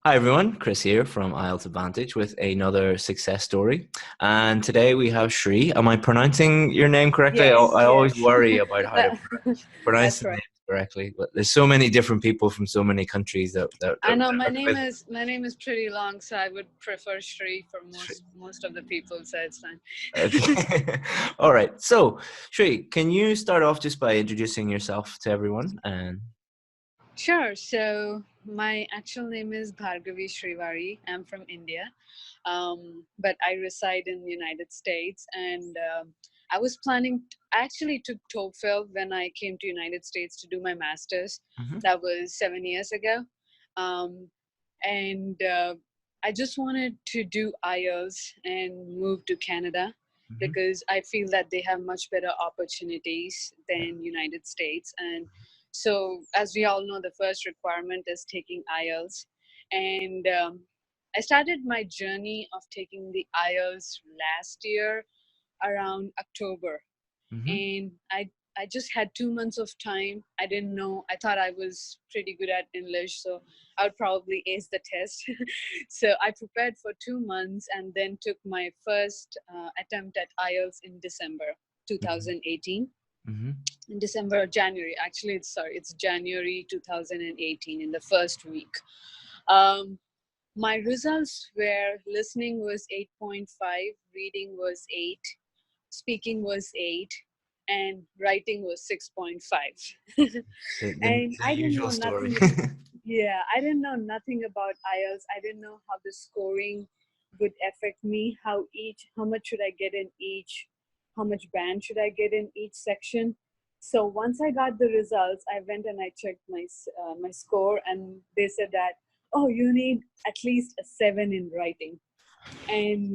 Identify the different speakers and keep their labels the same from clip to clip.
Speaker 1: Hi everyone, Chris here from IELTS Advantage with another success story. And today we have Shri. Am I pronouncing your name correctly?
Speaker 2: Yes,
Speaker 1: I always
Speaker 2: yes.
Speaker 1: worry about how to pronounce
Speaker 2: That's
Speaker 1: the
Speaker 2: right.
Speaker 1: names correctly, but there's so many different people from so many countries
Speaker 2: I know
Speaker 1: that
Speaker 2: my name is pretty long, so I would prefer Shri for
Speaker 1: Shri.
Speaker 2: most of the people, so it's fine.
Speaker 1: Okay. All right. So, Shri, can you start off just by introducing yourself to everyone? And
Speaker 2: Sure. So my actual name is Bhargavi Srivari. I'm from India, but I reside in the United States. And I was planning. I actually took TOEFL when I came to United States to do my master's.
Speaker 1: Mhm,
Speaker 2: That was 7 years ago, um, and I just wanted to do IELTS and move to Canada
Speaker 1: mhm,
Speaker 2: because I feel that they have much better opportunities
Speaker 1: yeah,
Speaker 2: than United States. And so, as we all know, the first requirement is taking IELTS. And I started my journey of taking the IELTS last year around October.
Speaker 1: mhm,
Speaker 2: And I just had 2 months of time. I didn't know. I thought I was pretty good at English, so I would probably ace the test. So I prepared for 2 months and then took my first attempt at IELTS in December
Speaker 1: mhm,
Speaker 2: 2018.
Speaker 1: mhm.
Speaker 2: In December or January. Actually, it's January 2018 in the first week. Um, my results were listening was 8.5, reading was 8, speaking was 8, and writing was 6.5. And
Speaker 1: The
Speaker 2: I didn't
Speaker 1: usual
Speaker 2: know
Speaker 1: story.
Speaker 2: nothing. Yeah, I didn't know nothing about IELTS. I didn't know how the scoring would affect me, how much should I get in each, how much band should I get in each section. So once I got the results, I went and I checked my score, and they said that, oh, you need at least a 7 in writing. And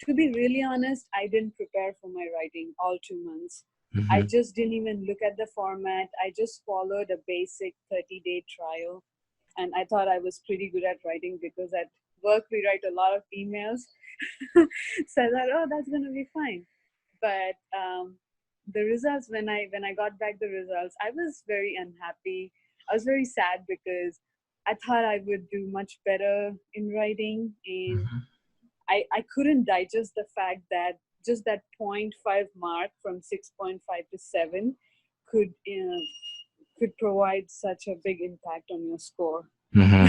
Speaker 2: to be really honest, I didn't prepare for my writing all 2 months. I
Speaker 1: Mhm.
Speaker 2: just didn't even look at the format. I just followed a basic 30-day trial. And I thought I was pretty good at writing because at work we write a lot of emails. So I thought, oh, that's going to be fine. But the results, when I got back the results, I was very unhappy. I was very sad because I thought I would do much better in writing, and
Speaker 1: Mhm.
Speaker 2: I couldn't digest the fact that just that point 0.5 mark from 6.5 to 7 could could provide such a big impact on your score.
Speaker 1: Mhm.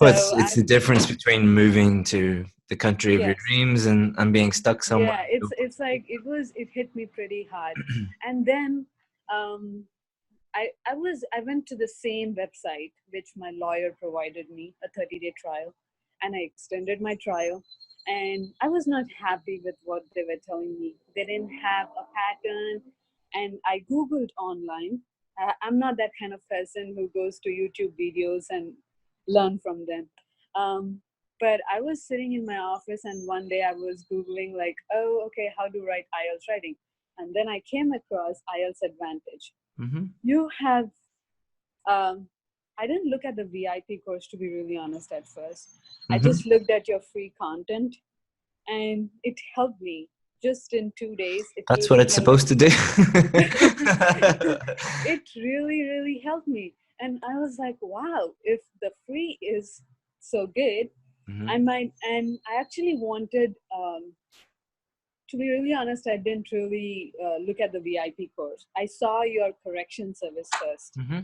Speaker 1: Well,
Speaker 2: So
Speaker 1: it's
Speaker 2: I
Speaker 1: the difference between moving to the country of your
Speaker 2: yes,
Speaker 1: dreams and being stuck somewhere.
Speaker 2: yeah, it's like it hit me pretty hard. And then um, I went to the same website which my lawyer provided me, a 30-day trial, and I extended my trial. And I was not happy with what they were telling me. They didn't have a pattern, and I googled online. I'm not that kind of person who goes to YouTube videos and learn from them. Um, but I was sitting in my office, and one day I was googling like, oh, okay, how to write IELTS writing, and then I came across IELTS Advantage.
Speaker 1: Hmm.
Speaker 2: You have um, I didn't look at the VIP course, to be really honest, at first. I
Speaker 1: Hmm.
Speaker 2: just looked at your free content, and it helped me. Just in 2 days, it
Speaker 1: That's what
Speaker 2: really
Speaker 1: it's
Speaker 2: helped
Speaker 1: supposed to do.
Speaker 2: it really helped me. And I was like, wow, if the free is so good, I
Speaker 1: Hmm.
Speaker 2: might. And I actually wanted, to be really honest, I didn't really look at the VIP course. I saw your correction service first.
Speaker 1: Hmm.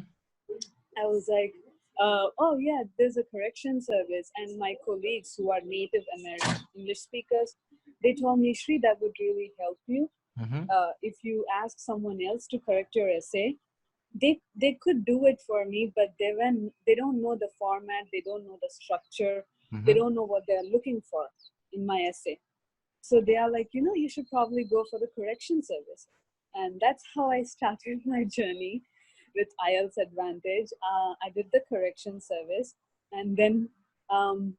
Speaker 2: I was like, oh yeah, there's a correction service. And my colleagues who are native American English speakers, they told me, Shri, that would really help you.
Speaker 1: Hmm.
Speaker 2: If you ask someone else to correct your essay, they could do it for me, but they don't know the format, they don't know the structure, they
Speaker 1: Hmm.
Speaker 2: don't know what they're looking for in my essay. So they are like, you should probably go for the correction service. And that's how I started my journey with IELTS Advantage. I did the correction service, and then um,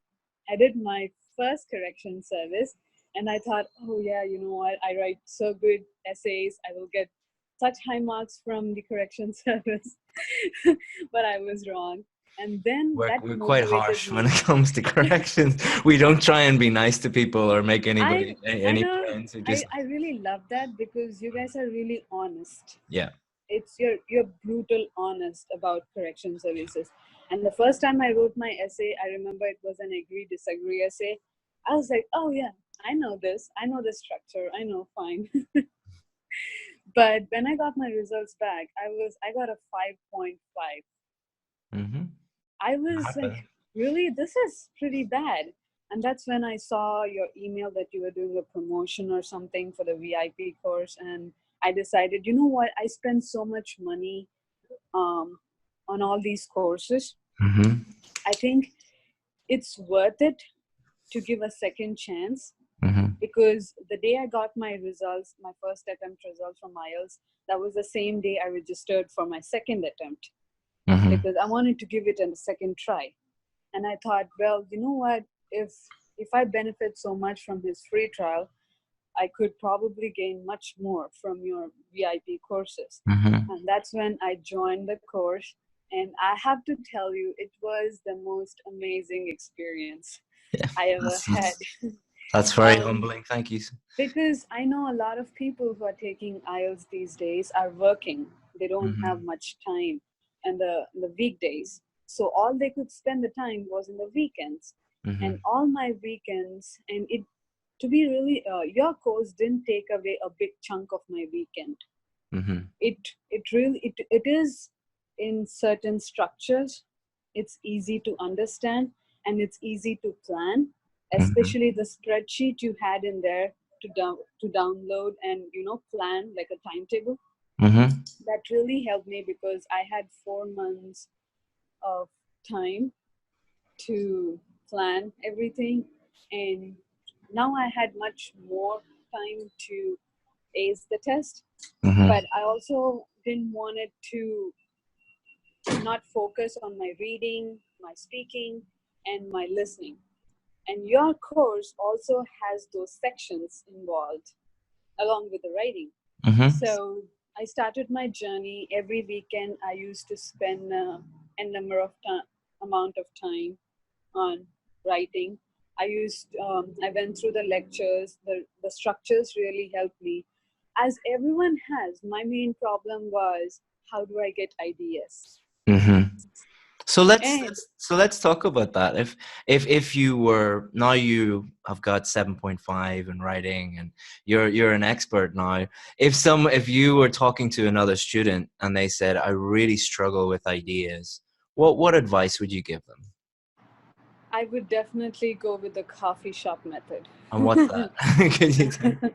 Speaker 2: I did my first correction service. And I thought, oh yeah, you know what? I write so good essays. I will get such high marks from the correction service. But I was wrong. And then that
Speaker 1: We're quite
Speaker 2: motivated
Speaker 1: harsh when it
Speaker 2: me.
Speaker 1: comes to corrections. We don't try and be nice to people or make
Speaker 2: I
Speaker 1: anybody
Speaker 2: I
Speaker 1: any
Speaker 2: know
Speaker 1: friends who just
Speaker 2: I really love that because you guys are really honest.
Speaker 1: yeah.
Speaker 2: It's you're brutal honest about correction services. And the first time I wrote my essay, I remember it was an agree disagree essay. I was like, oh yeah, I know this. I know the structure. I know, fine. But when I got my results back, I got a 5.5.
Speaker 1: Mm-hmm.
Speaker 2: I was like, really, this is pretty bad. And that's when I saw your email that you were doing a promotion or something for the VIP course. And I decided, you know what? I spend so much money um, on all these courses.
Speaker 1: Mm-hmm.
Speaker 2: I think it's worth it to give a second chance,
Speaker 1: Mm-hmm.
Speaker 2: because the day I got my results, my first attempt results from IELTS, that was the same day I registered for my second attempt,
Speaker 1: Mm-hmm.
Speaker 2: because I wanted to give it a second try. And I thought, well, you know what? If I benefit so much from his free trial, I could probably gain much more from your VIP courses.
Speaker 1: Mm-hmm.
Speaker 2: And that's when I joined the course. And I have to tell you, it was the most amazing experience
Speaker 1: Yeah,
Speaker 2: I ever
Speaker 1: that's,
Speaker 2: had.
Speaker 1: that's that's very
Speaker 2: um,
Speaker 1: humbling. Thank you.
Speaker 2: because I know a lot of people who are taking IELTS these days are working. They don't have
Speaker 1: Mm-hmm.
Speaker 2: much time in the weekdays. So all they could spend the time was in the weekends.
Speaker 1: Mm-hmm.
Speaker 2: And all my weekends, and it to be really, your course didn't take away a big chunk of my weekend.
Speaker 1: Mm-hmm.
Speaker 2: It is in certain structures. It's easy to understand and it's easy to plan,
Speaker 1: Mm-hmm.
Speaker 2: especially the spreadsheet you had in there to download and plan like a timetable.
Speaker 1: Mm-hmm.
Speaker 2: That really helped me because I had 4 months of time to plan everything, and now I had much more time to ace the test.
Speaker 1: Mm-hmm.
Speaker 2: But I also didn't want it to not focus on my reading, my speaking, and my listening. And your course also has those sections involved along with the writing.
Speaker 1: Mm-hmm.
Speaker 2: So I started my journey. Every weekend, I used to spend a number of amount of time on writing. I went through the lectures. The structures really helped me. As everyone has, my main problem was, how do I get ideas?
Speaker 1: Mm-hmm. So
Speaker 2: And
Speaker 1: let's talk about that. If you were now you have got 7.5 in writing and you're an expert now. If you were talking to another student and they said, I really struggle with ideas, what advice would you give them?
Speaker 2: I would definitely go with the coffee shop method.
Speaker 1: And what's that? Could you tell?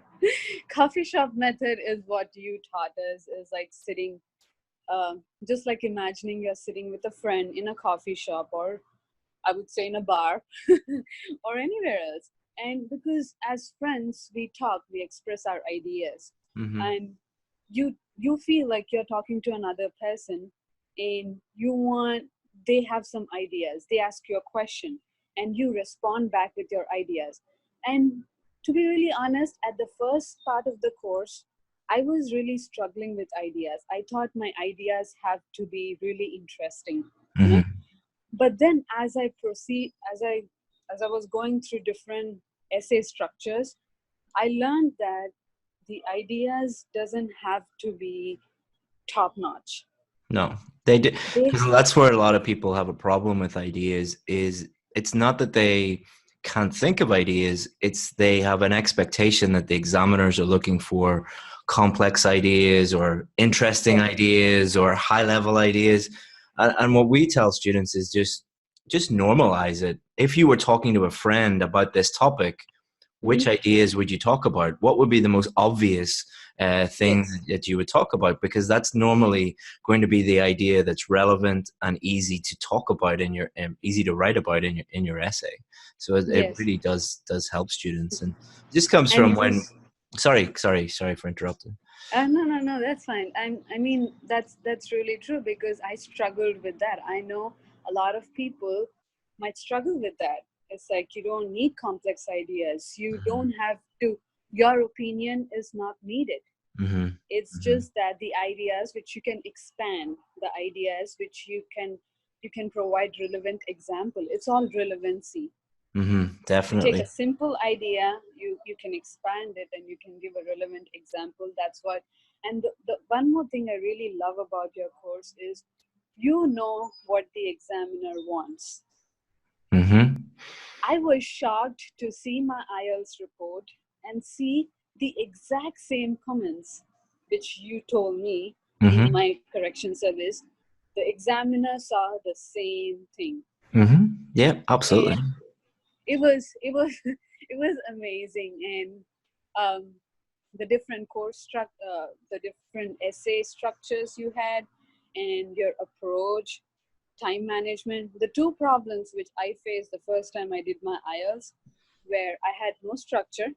Speaker 2: Coffee shop method is what you taught us, is like sitting, just like imagining you're sitting with a friend in a coffee shop, or I would say in a bar, or anywhere else. And because as friends, we talk, we express our ideas,
Speaker 1: Mm-hmm.
Speaker 2: and you feel like you're talking to another person, and they have some ideas. They ask you a question, and you respond back with your ideas. And to be really honest, at the first part of the course, I was really struggling with ideas. I thought my ideas have to be really interesting, you know
Speaker 1: Mm-hmm.
Speaker 2: but then as I proceed as I was going through different essay structures, I learned that the ideas doesn't have to be top notch.
Speaker 1: No, they do,
Speaker 2: They
Speaker 1: because that's where a lot of people have a problem with ideas. Is it's not that they can't think of ideas; it's they have an expectation that the examiners are looking for complex ideas or interesting
Speaker 2: Correct.
Speaker 1: ideas or high level ideas. And what we tell students is just normalize it. If you were talking to a friend about this topic, which
Speaker 2: Mhm.
Speaker 1: ideas would you talk about? What would be the most obvious thing
Speaker 2: Yes.
Speaker 1: that you would talk about? Because that's normally going to be the idea that's relevant and easy to talk about in your easy to write about in your essay. So it
Speaker 2: Yes.
Speaker 1: really does help students, and it just comes
Speaker 2: And
Speaker 1: from
Speaker 2: it
Speaker 1: when.
Speaker 2: was
Speaker 1: Sorry for interrupting.
Speaker 2: no, that's fine. I mean, that's really true, because I struggled with that. I know a lot of people might struggle with that. It's like you don't need complex ideas. You don't have to. Your opinion is not needed.
Speaker 1: Mm-hmm.
Speaker 2: It's
Speaker 1: Mm-hmm.
Speaker 2: just that the ideas which you can expand, the ideas which you can provide relevant example. It's all relevancy.
Speaker 1: Mm-hmm.
Speaker 2: You take a
Speaker 1: Definitely.
Speaker 2: simple idea, you can expand it, and you can give a relevant example. That's what. And the one more thing I really love about your course is you know what the examiner wants.
Speaker 1: Mm-hmm.
Speaker 2: I was shocked to see my IELTS report and see the exact same comments which you told me in
Speaker 1: Mm-hmm.
Speaker 2: my correction service. The examiner saw the same thing.
Speaker 1: Mm-hmm. Yeah, absolutely.
Speaker 2: And it was it was amazing. And the different the different essay structures you had, and your approach, time management. The two problems which I faced the first time I did my IELTS, where I had no structure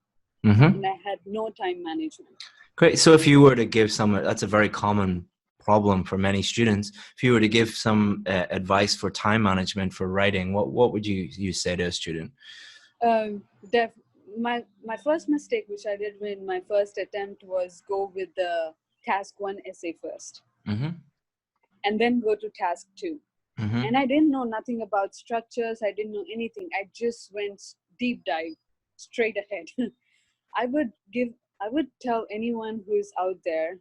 Speaker 1: Mm-hmm.
Speaker 2: and I had no time management.
Speaker 1: Great. So if you were to give some, that's a very common problem for many students. If you were to give some advice for time management for writing, what would you say to a student?
Speaker 2: Um, def- my first mistake which I did in my first attempt was go with the task one essay first,
Speaker 1: Mm-hmm.
Speaker 2: and then go to task two.
Speaker 1: Mm-hmm.
Speaker 2: And I didn't know nothing about structures. I didn't know anything. I just went deep dive straight ahead. I would give, I would tell anyone who is out there,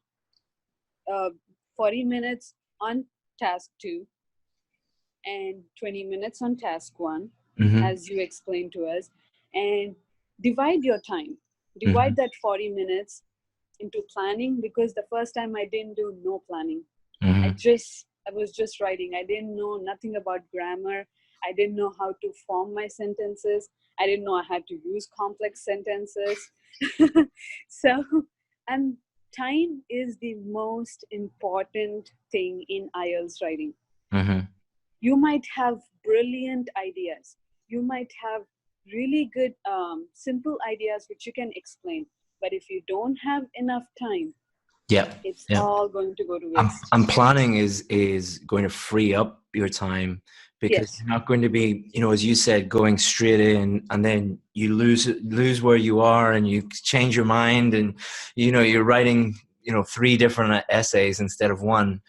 Speaker 2: uh, 40 minutes on task two and 20 minutes on task one,
Speaker 1: Mm-hmm.
Speaker 2: as you explained to us, and divide your time.
Speaker 1: Mm-hmm.
Speaker 2: Divide that 40 minutes into planning, because the first time I didn't do no planning.
Speaker 1: Mm-hmm.
Speaker 2: I was just writing. I didn't know nothing about grammar. I didn't know how to form my sentences. I didn't know I had to use complex sentences. So, and time is the most important thing in IELTS writing.
Speaker 1: Mm-hmm.
Speaker 2: You might have brilliant ideas. You might have really good, simple ideas which you can explain. But if you don't have enough time,
Speaker 1: Yeah.
Speaker 2: it's
Speaker 1: Yeah.
Speaker 2: all going to go to
Speaker 1: I'm,
Speaker 2: waste.
Speaker 1: I'm planning is going to free up your time because
Speaker 2: Yes,
Speaker 1: you're not going to be, as you said, going straight in and then you lose where you are and you change your mind and you're writing three different essays instead of one.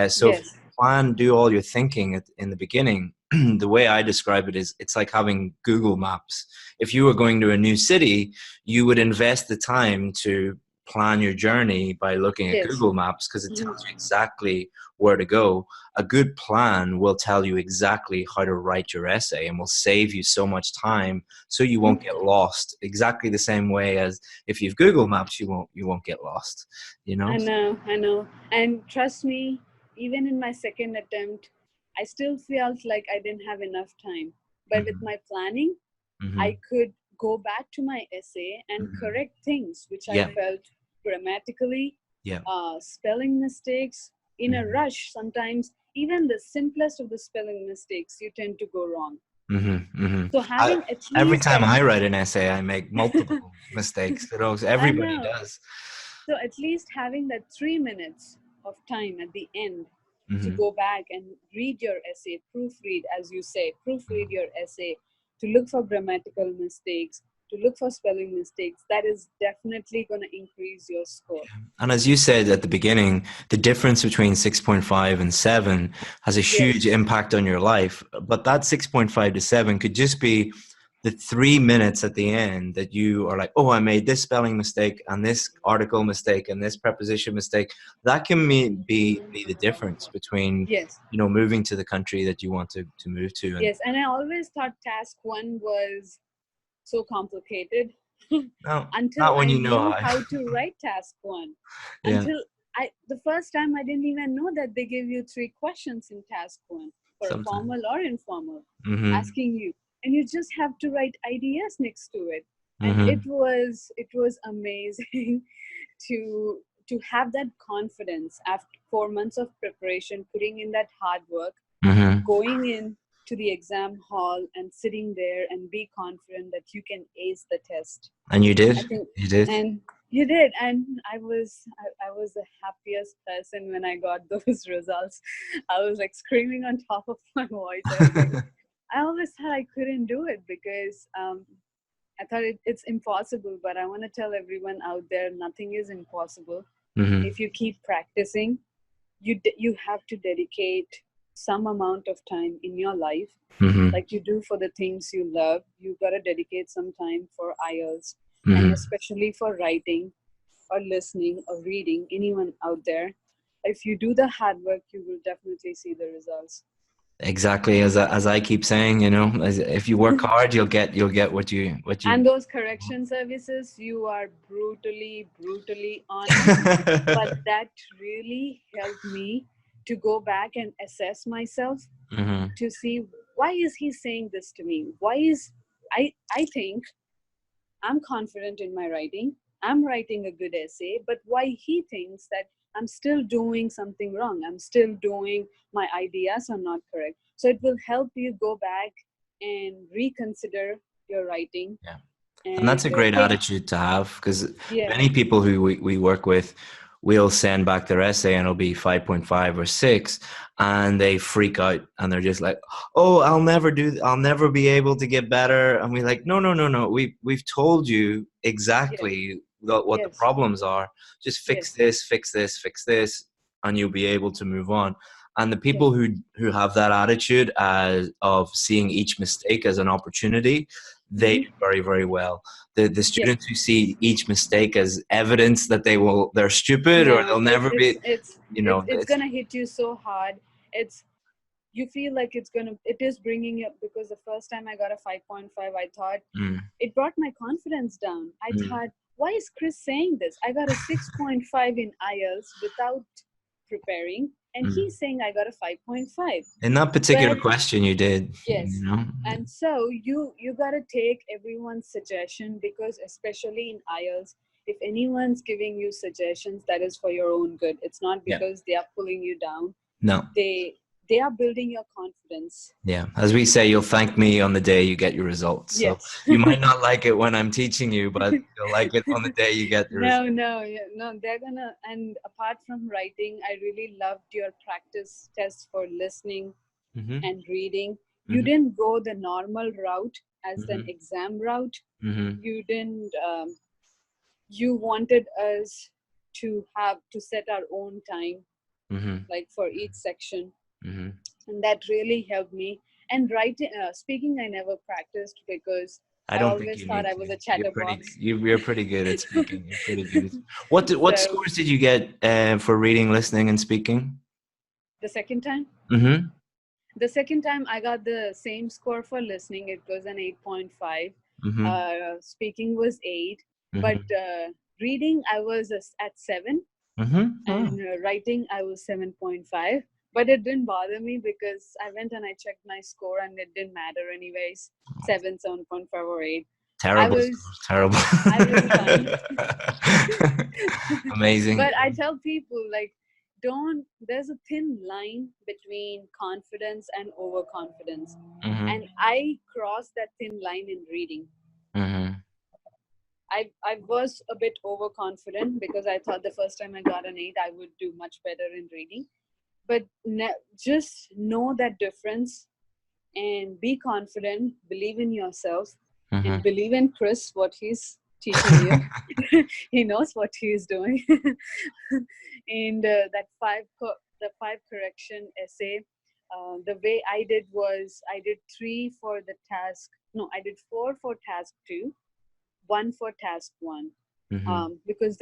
Speaker 1: So if you
Speaker 2: yes,
Speaker 1: plan, do all your thinking in the beginning. The way I describe it is it's like having Google Maps. If you were going to a new city, you would invest the time to plan your journey by looking at
Speaker 2: yes.
Speaker 1: Google Maps because it
Speaker 2: Mhm.
Speaker 1: tells you exactly where to go. A good plan will tell you exactly how to write your essay and will save you so much time so you won't get lost. Exactly the same way as if you've Google Maps, you won't get lost, you know?
Speaker 2: I know, I know. And trust me, even in my second attempt, I still felt like I didn't have enough time. But with
Speaker 1: Hmm.
Speaker 2: my planning,
Speaker 1: Hmm.
Speaker 2: I could go back to my essay and
Speaker 1: Hmm.
Speaker 2: correct things which I
Speaker 1: Yeah.
Speaker 2: felt grammatically,
Speaker 1: Yeah.
Speaker 2: spelling mistakes. In a
Speaker 1: Hmm.
Speaker 2: rush, sometimes even the simplest of the spelling mistakes, you tend to go wrong.
Speaker 1: Hmm. Hmm.
Speaker 2: So having at
Speaker 1: Every
Speaker 2: least
Speaker 1: time
Speaker 2: that,
Speaker 1: I write an essay, I make multiple mistakes.
Speaker 2: I
Speaker 1: Everybody
Speaker 2: know.
Speaker 1: does.
Speaker 2: So at least having that 3 minutes of time at the end to
Speaker 1: Hmm.
Speaker 2: go back and read your essay, proofread, as you say, proofread your essay, to look for grammatical mistakes, to look for spelling mistakes, that is definitely going to increase your score.
Speaker 1: And as you said at the beginning, the difference between 6.5 and 7 has a huge
Speaker 2: Yes,
Speaker 1: impact on your life. But that 6.5 to 7 could just be the 3 minutes at the end that you are like, oh, I made this spelling mistake and this article mistake and this preposition mistake. That can be the difference between,
Speaker 2: yes,
Speaker 1: moving to the country that you want to move to. And
Speaker 2: yes. And I always thought task one was so complicated
Speaker 1: no,
Speaker 2: until
Speaker 1: not when
Speaker 2: I
Speaker 1: you know
Speaker 2: knew
Speaker 1: how.
Speaker 2: how to write task one.
Speaker 1: Yeah,
Speaker 2: Until the first time I didn't even know that they give you three questions in task one for
Speaker 1: sometimes.
Speaker 2: formal or informal,
Speaker 1: Hmm.
Speaker 2: asking you, and you just have to write ideas next to it. And
Speaker 1: Hmm.
Speaker 2: it was amazing to have that confidence after 4 months of preparation, putting in that hard work,
Speaker 1: Hmm.
Speaker 2: going in to the exam hall and sitting there and be confident that you can ace the test.
Speaker 1: And you
Speaker 2: I
Speaker 1: did.
Speaker 2: think,
Speaker 1: You did.
Speaker 2: and you did, and I was the happiest person when I got those results. I was like screaming on top of my voice. I was like, I always thought I couldn't do it because I thought it's impossible. But I want to tell everyone out there, nothing is impossible.
Speaker 1: Hmm.
Speaker 2: If you keep practicing, you have to dedicate some amount of time in your life,
Speaker 1: Hmm.
Speaker 2: like you do for the things you love. You got to dedicate some time for IELTS, and
Speaker 1: Hmm.
Speaker 2: especially for writing or listening or reading. Anyone out there, if you do the hard work, you will definitely see the results.
Speaker 1: Exactly, as I keep saying, you know, if you work hard, you'll get what you
Speaker 2: And those correction services, you are brutally honest, but that really helped me to go back and assess myself,
Speaker 1: hmm
Speaker 2: to see why is he saying this to me? Why is I think I'm confident in my writing. I'm writing a good essay, but why he thinks that I'm still doing something wrong? I'm still doing, my ideas are not correct. So it will help you go back and reconsider your writing
Speaker 1: Yeah. And that's a
Speaker 2: and
Speaker 1: great
Speaker 2: take,
Speaker 1: attitude to have, because
Speaker 2: yeah,
Speaker 1: many people who we work with will send back their essay and it'll be 5.5 or 6, and they freak out and they're just like, oh, I'll never be able to get better. And we're like, no, no, no, no. We've told you
Speaker 2: yes,
Speaker 1: exactly what the
Speaker 2: yes,
Speaker 1: problems are. Just fix
Speaker 2: yes,
Speaker 1: this, fix this, fix this, and you'll be able to move on. And the
Speaker 2: yes.
Speaker 1: people who have that attitude as of seeing each mistake as an opportunity, they
Speaker 2: Hmm.
Speaker 1: do very, very well. The
Speaker 2: Yes.
Speaker 1: students who see each mistake as evidence that they're stupid or
Speaker 2: No,
Speaker 1: they'll never be, you know,
Speaker 2: it's gonna hit you so hard. It's, you feel like it is bringing you up, because the first time I got a 5.5, I thought
Speaker 1: mm,
Speaker 2: it brought my confidence down. I
Speaker 1: mm,
Speaker 2: thought, why is Chris saying this? I got a 6.5 in IELTS without preparing, and
Speaker 1: mm.
Speaker 2: he's saying I got a 5.5.
Speaker 1: In that particular
Speaker 2: But
Speaker 1: question you did, you
Speaker 2: yes,
Speaker 1: know.
Speaker 2: and so you gotta take everyone's suggestion, because especially in IELTS, if anyone's giving you suggestions, that is for your own good. It's not
Speaker 1: Yeah.
Speaker 2: because they are pulling you down.
Speaker 1: No.
Speaker 2: They are building your confidence.
Speaker 1: Yeah. As we say, you'll thank me on the day you get your results. So
Speaker 2: Yes.
Speaker 1: you might not like it when I'm teaching you, but you'll like it on the day you get the
Speaker 2: No,
Speaker 1: results.
Speaker 2: no, yeah, no, they're gonna. And apart from writing, I really loved your practice tests for listening
Speaker 1: Mm-hmm.
Speaker 2: and reading. You
Speaker 1: Mm-hmm.
Speaker 2: didn't go the normal route as an
Speaker 1: Mm-hmm.
Speaker 2: exam route.
Speaker 1: Mm-hmm.
Speaker 2: You didn't. You wanted us to have to set our own time,
Speaker 1: Mm-hmm.
Speaker 2: like for each section,
Speaker 1: Mm-hmm.
Speaker 2: and that really helped me. And writing, speaking, I never practiced because
Speaker 1: I
Speaker 2: I
Speaker 1: don't think
Speaker 2: always
Speaker 1: you
Speaker 2: thought
Speaker 1: need
Speaker 2: I
Speaker 1: to.
Speaker 2: was a
Speaker 1: You're pretty.
Speaker 2: chatterbox.
Speaker 1: You're pretty good at speaking. You're pretty good. What
Speaker 2: So
Speaker 1: scores did you get for reading, listening, and speaking?
Speaker 2: the second time,
Speaker 1: Mm-hmm.
Speaker 2: I got the same score for listening. It was an 8.5.
Speaker 1: Mm-hmm.
Speaker 2: Speaking was 8, but
Speaker 1: Mm-hmm.
Speaker 2: reading I was at 7,
Speaker 1: Mm-hmm. Oh,
Speaker 2: and writing I was 7.5. But it didn't bother me, because I went and I checked my score and it didn't matter anyways. 7.5 or 8. I
Speaker 1: terrible
Speaker 2: was
Speaker 1: scores. Terrible.
Speaker 2: I was fine.
Speaker 1: Amazing.
Speaker 2: But I tell people, like, don't, there's a thin line between confidence and overconfidence.
Speaker 1: Mm-hmm.
Speaker 2: And I crossed that thin line in reading.
Speaker 1: Mm-hmm.
Speaker 2: I was a bit overconfident, because I thought the first time I got an 8, I would do much better in reading. But just know that difference, and be confident, believe in yourself, and
Speaker 1: Mm-hmm.
Speaker 2: believe in Chris, what he's teaching you. He knows what he's doing. And the 5 correction essay, the way I did was, I did 3 for the task. No, I did 4 for task 2, 1 for task 1.
Speaker 1: Mm-hmm.
Speaker 2: Because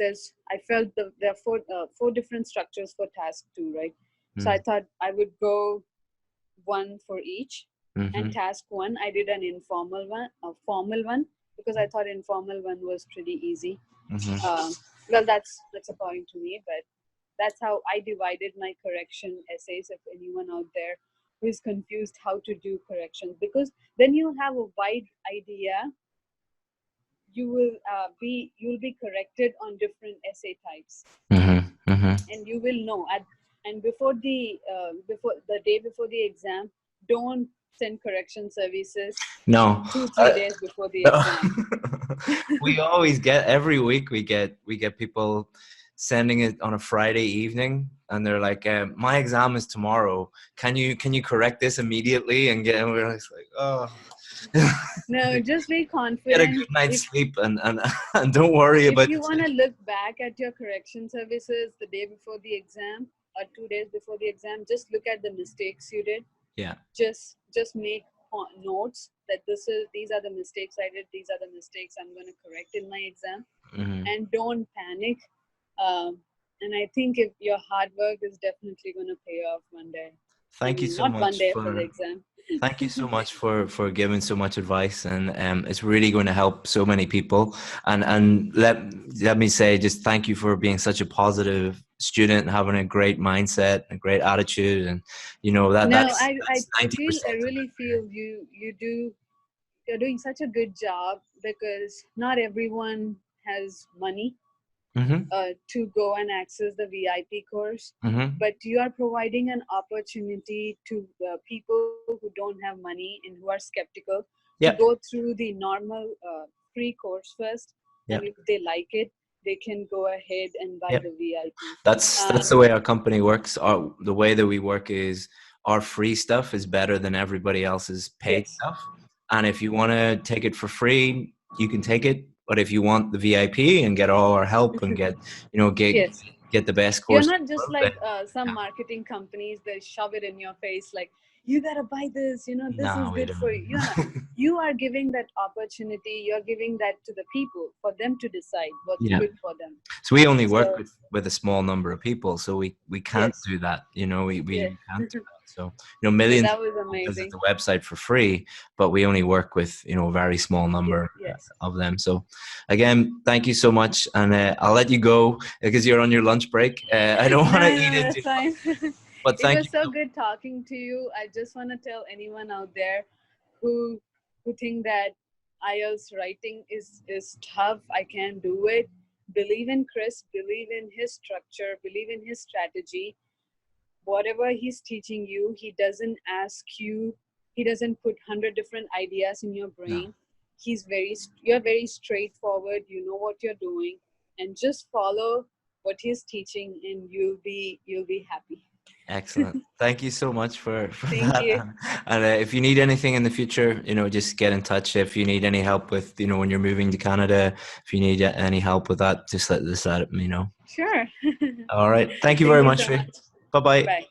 Speaker 2: I felt there are four different structures for task 2, right? So I thought I would go 1 for each. And
Speaker 1: Mm-hmm.
Speaker 2: task 1, I did an informal one, a formal one, because I thought informal one was pretty easy.
Speaker 1: Mm-hmm.
Speaker 2: Um, well, that's according to me, but that's how I divided my correction essays. If anyone out there who is confused how to do corrections, because then you have a wide idea. You'll be corrected on different essay types,
Speaker 1: Mm-hmm. Mm-hmm.
Speaker 2: and you will know and before the day before the exam, don't send correction services
Speaker 1: No.
Speaker 2: 2-3 days before the
Speaker 1: No.
Speaker 2: exam.
Speaker 1: We always get every week we get people sending it on a Friday evening, and they're like, my exam is tomorrow. Can you correct this immediately? And we're just like, oh.
Speaker 2: No, just be
Speaker 1: Get a
Speaker 2: confident.
Speaker 1: good night's sleep and and don't worry
Speaker 2: If
Speaker 1: about
Speaker 2: you
Speaker 1: the
Speaker 2: want to look back at your correction services the day before the exam or 2 days before the exam, just look at the mistakes you did.
Speaker 1: yeah.
Speaker 2: Just make notes that these are the mistakes I did, these are the mistakes I'm going to correct in my exam.
Speaker 1: Mm-hmm.
Speaker 2: And don't panic. um, And I think if your hard work is definitely going to pay off one day. I
Speaker 1: Thank you
Speaker 2: mean,
Speaker 1: so
Speaker 2: not one
Speaker 1: much
Speaker 2: day for the
Speaker 1: for
Speaker 2: exam.
Speaker 1: Thank you so much for giving so much advice, and it's really going to help so many people. And let me say, just thank you for being such a positive student, having a great mindset, a great attitude, and you know that
Speaker 2: No,
Speaker 1: that's
Speaker 2: I feel,
Speaker 1: 90%
Speaker 2: I
Speaker 1: of
Speaker 2: really feel you're doing such a good job, because not everyone has money
Speaker 1: it. Mm-hmm.
Speaker 2: to go and access the VIP course,
Speaker 1: Mm-hmm.
Speaker 2: but you are providing an opportunity to people who don't have money and who are skeptical to
Speaker 1: Yep.
Speaker 2: go through the normal free course first, and
Speaker 1: Yep.
Speaker 2: if they like it, they can go ahead and buy
Speaker 1: Yep.
Speaker 2: the VIP.
Speaker 1: That's the way our company works. The way that we work is our free stuff is better than everybody else's paid
Speaker 2: Yes.
Speaker 1: stuff. And if you want to take it for free, you can take it. But if you want the VIP and get all our help and get, you know,
Speaker 2: Yes.
Speaker 1: get the best
Speaker 2: You're
Speaker 1: course,
Speaker 2: not just
Speaker 1: then
Speaker 2: like some marketing companies that shove it in your face, like, you gotta buy this, this is
Speaker 1: no, we
Speaker 2: good for you. You're not.
Speaker 1: don't.
Speaker 2: You are giving that opportunity, you're giving that to the people for them to decide what's
Speaker 1: Yeah.
Speaker 2: good for them.
Speaker 1: So we only work
Speaker 2: So
Speaker 1: with a small number of people, so we can't
Speaker 2: yes,
Speaker 1: do that. You know,
Speaker 2: yes.
Speaker 1: we can't do that. So you know,
Speaker 2: So
Speaker 1: millions
Speaker 2: that
Speaker 1: of
Speaker 2: was
Speaker 1: people visit
Speaker 2: amazing.
Speaker 1: the website for free, but we only work with, you know, a very small
Speaker 2: Few,
Speaker 1: number
Speaker 2: yes.
Speaker 1: of them. So again, thank you so much, and I'll let you go because you're on your lunch break. I don't want to
Speaker 2: No,
Speaker 1: eat
Speaker 2: no,
Speaker 1: into,
Speaker 2: that's fine.
Speaker 1: but
Speaker 2: It
Speaker 1: thank
Speaker 2: was
Speaker 1: you.
Speaker 2: so good talking to you. I just want to tell anyone out there who think that IELTS writing is tough, I can't do it. Believe in Chris, believe in his structure, believe in his strategy. Whatever he's teaching you, he doesn't ask you, he doesn't put 100 different ideas in your
Speaker 1: No,
Speaker 2: brain. You're very straightforward, you know what you're doing, and just follow what he's teaching, and you'll be happy.
Speaker 1: excellent. Thank you so much for
Speaker 2: Thank
Speaker 1: that.
Speaker 2: you.
Speaker 1: And if you need anything in the future, you know, just get in touch. If you need any help with, you know, when you're moving to Canada, if you need any help with that, just let me know.
Speaker 2: Sure.
Speaker 1: All right. Thank you
Speaker 2: Thank
Speaker 1: very
Speaker 2: you
Speaker 1: much,
Speaker 2: so
Speaker 1: Sri.
Speaker 2: much.
Speaker 1: Bye bye.
Speaker 2: Bye.